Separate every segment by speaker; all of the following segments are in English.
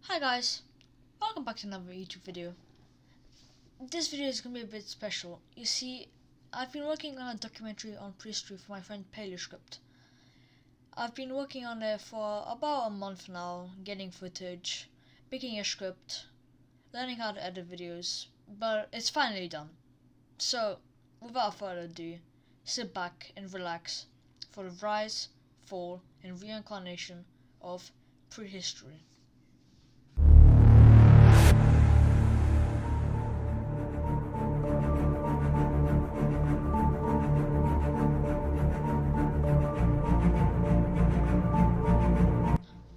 Speaker 1: Hi guys, welcome back to another YouTube video. This video is going to be a bit special. You see, I've been working on a documentary on Prehistory for my friend Paleo script. I've been working on it for about a month now, getting footage, picking a script, learning how to edit videos, but it's finally done. So, without further ado, sit back and relax for the rise, fall and reincarnation of Prehistory.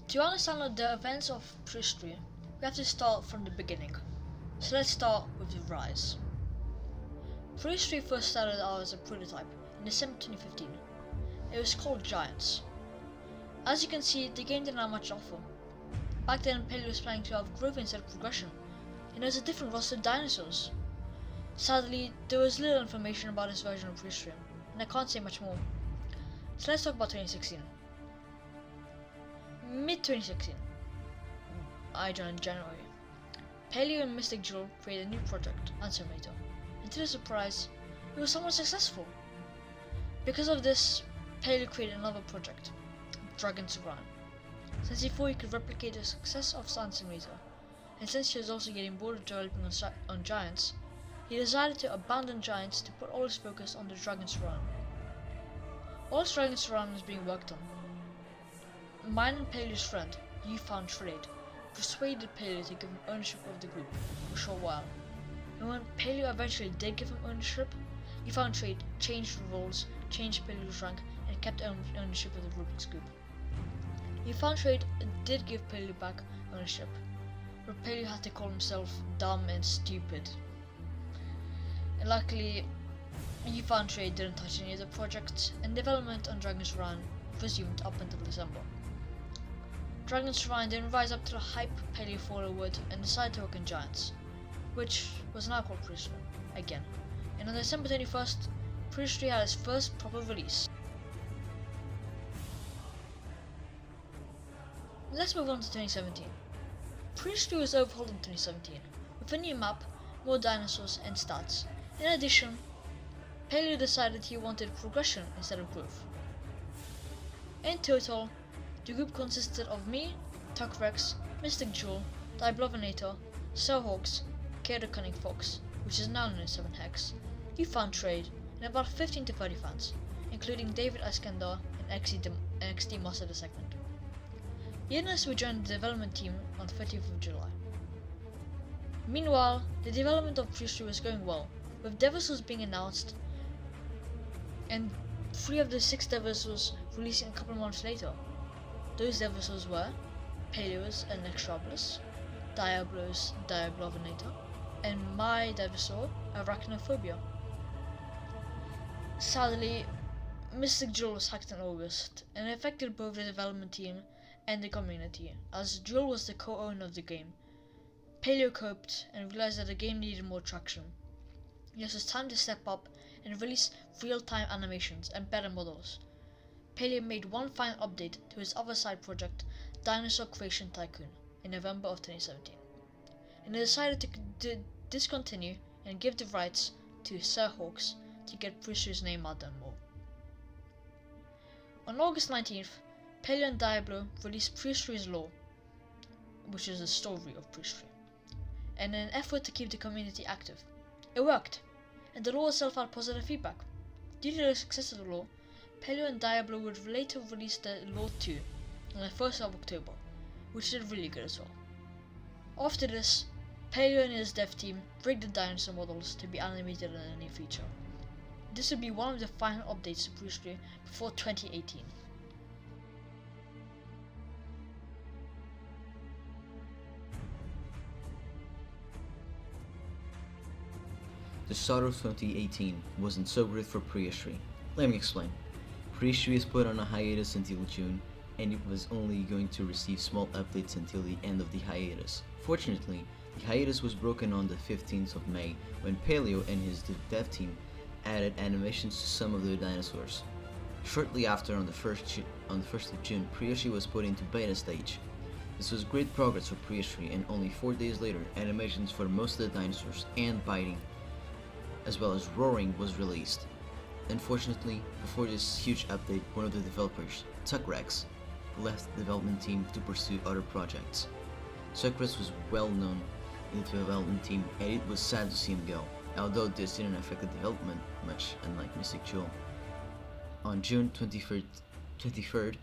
Speaker 1: To understand the events of Prehistory, we have to start from the beginning. So let's start with the rise. Prehistory first started out as a prototype in December 2015. It was called Giants. As you can see, the game didn't have much to offer. Back then, Paleo was planning to have growth instead of progression, and there was a different roster of dinosaurs. Sadly, there was little information about this version of Prehistory, and I can't say much more. So let's talk about 2016. Mid-2016, I joined in January. Paleo and MysticJule created a new project, SuchoMemeus, and to their surprise, it was somewhat successful. Because of this, Paleo created another project, Dragon's Run. Since he thought he could replicate the success of SuchoMemeus, and since he was also getting bored of developing on Giants, he decided to abandon Giants to put all his focus on the Dragon's Run. Whilst Dragon's Run was being worked on, mine and Paleo's friend, Trade, persuaded Paleo to give him ownership of the group for a short while. And when Paleo eventually did give him ownership, Trade changed the roles, changed Paleo's rank, and kept ownership of the Rubik's Cube. Trade did give Paleo back ownership, but Paleo had to call himself dumb and stupid. And luckily, Trade didn't touch any of the projects, and development on Dragon's Run resumed up until December. Dragon's Run didn't rise up to the hype Paleo thought it would and decided to work on Giants, which was now called Prehistory again. And on December 21st, Prehistory had its first proper release. Let's move on to 2017. Prehistory was overhauled in 2017 with a new map, more dinosaurs and stats. In addition, Paleo decided he wanted progression instead of growth. In total, the group consisted of me, Rex, MysticJule, Diablovenator, SirHawks, KyorceZaur, which is now known as 7hex, Trade, and about 15 to 30 fans, including David Iskandar and XD Master II. Yunus will join the development team on 30th of July. Meanwhile, the development of Prehistory was going well, with Devasaurs being announced, and 3 of the 6 Devasaurs releasing a couple months later. Those Devasaurs were Paleo's Inextrables, Diablo's Diablovenator, and my Devasaur, Arachnophobia. Sadly, MysticJule was hacked in August, and it affected both the development team and the community, as Jule was the co-owner of the game. Paleo coped and realized that the game needed more traction. It was time to step up and release real-time animations and better models. Paleo made one final update to his other side project, Dinosaur Creation Tycoon, in November of 2017, and they decided to discontinue and give the rights to SirHawks to get Prehistory's name out there more. On August 19th, Paleo and Diablo released Prehistory's Lore, which is the story of Prehistory, and in an effort to keep the community active. It worked, and the lore itself had positive feedback. Due to the success of the lore, Paleo and Diablo would later release the Lore 2 on the 1st of October, which did really good as well. After this, Paleo and his dev team rigged the dinosaur models to be animated in the near future. This would be one of the final updates to Prehistory before 2018.
Speaker 2: The start of 2018 wasn't so great for Prehistory. Let me explain. Prehistory is put on a hiatus until June, and it was only going to receive small updates until the end of the hiatus. Fortunately, the hiatus was broken on the 15th of May when Paleo and his dev team added animations to some of the dinosaurs. Shortly after, on the 1st of June, Prehistory was put into beta stage. This was great progress for Prehistory, and only 4 days later, animations for most of the dinosaurs and biting, as well as roaring, was released. Unfortunately, before this huge update, one of the developers, ThreeHornedGaming, left the development team to pursue other projects. ThreeHornedGaming was well known in the development team, and it was sad to see him go, although this didn't affect the development much, unlike MysticJule. On June 23rd,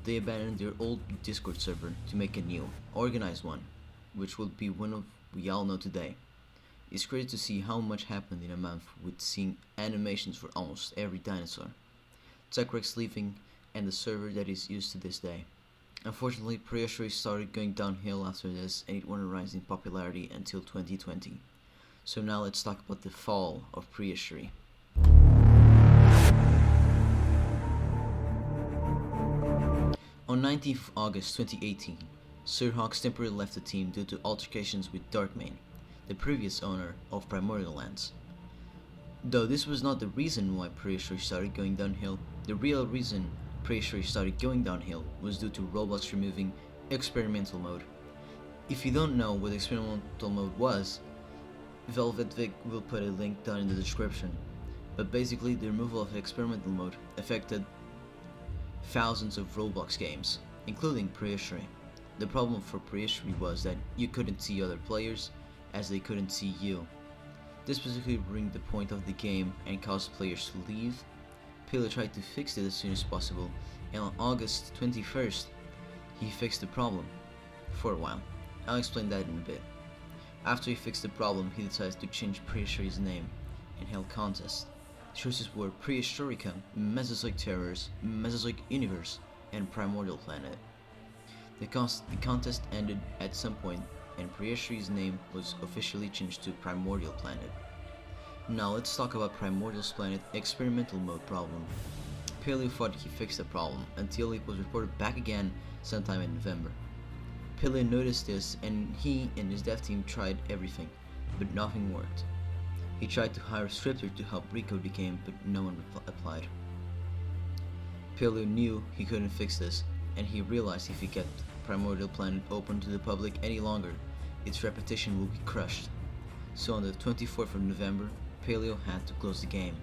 Speaker 2: they abandoned their old Discord server to make a new, organized one, which will be one of we all know today. It's crazy to see how much happened in a month with seeing animations for almost every dinosaur. ThreeHornedGaming leaving and the server that is used to this day. Unfortunately, Prehistory started going downhill after this, and it wouldn't rise in popularity until 2020. So now let's talk about the fall of Prehistory. On 19th August 2018, SirHawks temporarily left the team due to altercations with Darkmane, the previous owner of Primordial Lands. Though this was not the reason why Prehistory started going downhill, the real reason Prehistory started going downhill was due to Roblox removing experimental mode. If you don't know what experimental mode was, VelvetVic will put a link down in the description. But basically, the removal of experimental mode affected thousands of Roblox games, including Prehistory. The problem for Prehistory was that you couldn't see other players, as they couldn't see you. This basically ruined the point of the game and caused players to leave. Paleo tried to fix it as soon as possible, and on August 21st, he fixed the problem. For a while. I'll explain that in a bit. After he fixed the problem, he decided to change Prehistory's name and held contests. Choices were Prehistorica, Mesozoic Terrors, Mesozoic Universe, and Primordial Planet. The contest ended at some point, and Prehistory's name was officially changed to Primordial Planet. Now let's talk about Primordial's Planet experimental mode problem. Paleo thought he fixed the problem until it was reported back again sometime in November. Paleo noticed this, and he and his dev team tried everything, but nothing worked. He tried to hire a scripter to help recode the game, but no one applied. Paleo knew he couldn't fix this, and he realized if he kept Primordial Planet open to the public any longer, its reputation would be crushed. So on the 24th of November, Paleo had to close the game.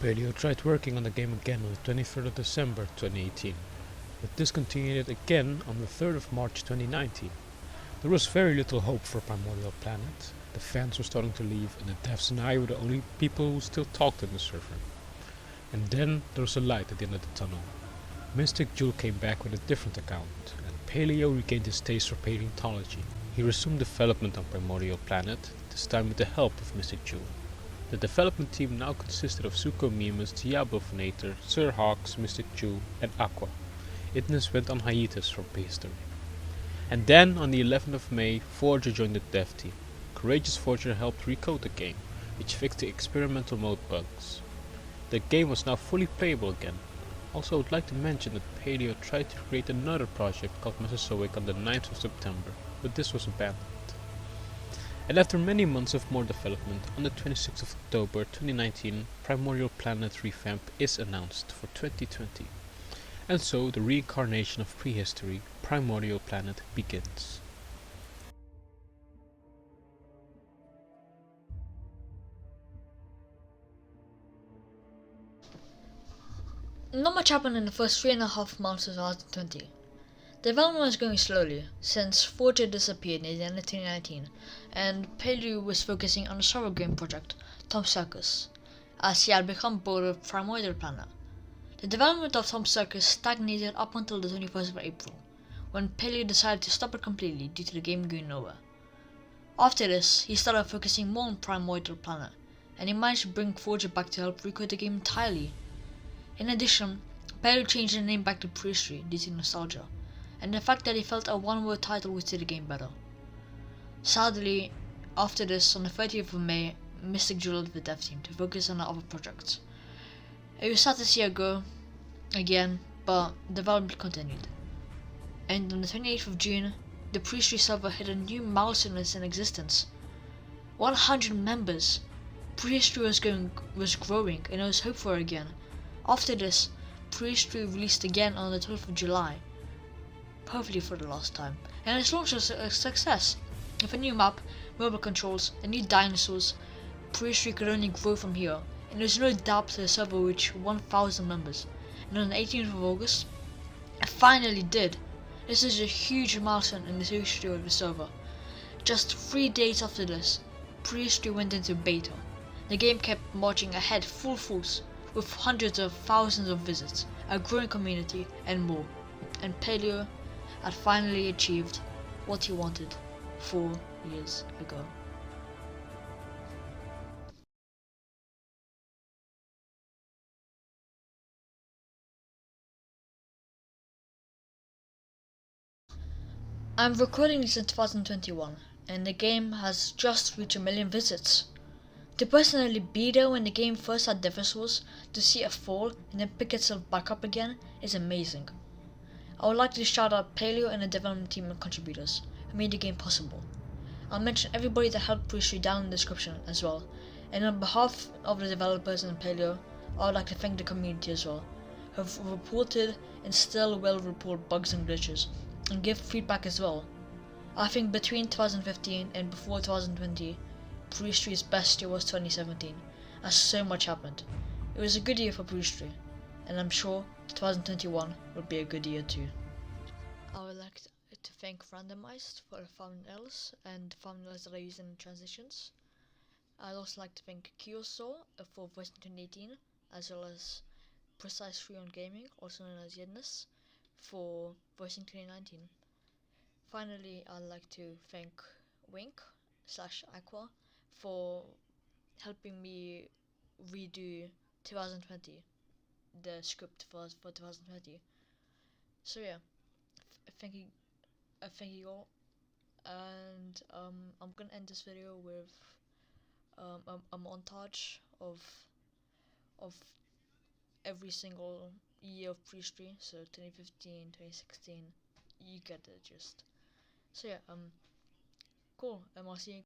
Speaker 3: Paleo tried working on the game again on the 23rd of December 2018, but discontinued it again on the 3rd of March 2019. There was very little hope for Primordial Planet. The fans were starting to leave, and the devs and I were the only people who still talked in the server. And then there was a light at the end of the tunnel. MysticJule came back with a different account, and Paleo regained his taste for paleontology. He resumed development on Primordial Planet, this time with the help of MysticJule. The development team now consisted of SuchoMemeus, Diablovenator, SirHawks, MysticJule, and Aqua. Itness went on hiatus from Prehistory. And then, on the 11th of May, Forger joined the dev team. CourageousForger helped recode the game, which fixed the experimental mode bugs. The game was now fully playable again. Also, I would like to mention that Paleo tried to create another project called Mesozoic on the 9th of September, but this was abandoned. And after many months of more development, on the 26th of October 2019, Primordial Planet revamp is announced for 2020. And so the reincarnation of Prehistory, Primordial Planet, begins.
Speaker 1: Not much happened in the first 3.5 months of 2020. Development was going slowly, since Forger disappeared near the end of 2019, and Paleo was focusing on a survival game project, Tom Circus, as he had become bored of Primordial Planet. The development of Tom Circus stagnated up until the 21st of April, when Paleo decided to stop it completely due to the game going nowhere. After this, he started focusing more on Primordial Planet, and he managed to bring Forger back to help recode the game entirely. In addition, Paleo changed the name back to Prehistory due to nostalgia, and the fact that he felt a one-word title would suit the game better. Sadly, after this, on the 30th of May, MysticJule left the dev team to focus on other projects. It was sad to see her go again, but development continued. And on the 28th of June, the Prehistory server hit a new milestone in its existence. 100 members. Prehistory was growing, and there was hope for it again. After this, Prehistory released again on the 12th of July, hopefully for the last time, and its launch was a success. With a new map, mobile controls, and new dinosaurs, Prehistory could only grow from here, and there's no doubt the server reached 1,000 members. And on the 18th of August, it finally did. This is a huge milestone in the history of the server. Just 3 days after this, Prehistory went into beta. The game kept marching ahead full force, with hundreds of thousands of visits, a growing community, and more. And Paleo had finally achieved what he wanted 4 years ago. I'm recording this in 2021, and the game has just reached 1 million visits. To personally be there when the game first had dinosaurs, to see it fall and then pick itself back up again is amazing. I would like to shout out Paleo and the development team and contributors who made the game possible. I'll mention everybody that helped Prehistory down in the description as well, and on behalf of the developers and Paleo, I would like to thank the community as well, who have reported and still will report bugs and glitches, and give feedback as well. I think between 2015 and before 2020, Prehistory's best year was 2017, as so much happened. It was a good year for Prehistory, and I'm sure 2021 will be a good year too. I would like to thank Randomized for the thumbnails and thumbnails that I use in transitions. I'd also like to thank KyorceZaur for voicing 2018, as well as ThreeHornedGaming, also known as Yedness, for voicing 2019. Finally, I'd like to thank Wink/Aqua for helping me redo 2020, the script for 2020. So yeah, thank you all, and I'm gonna end this video with a montage of every single year of Prehistory, so 2015, 2016, you get the gist. So yeah, cool, I'll see you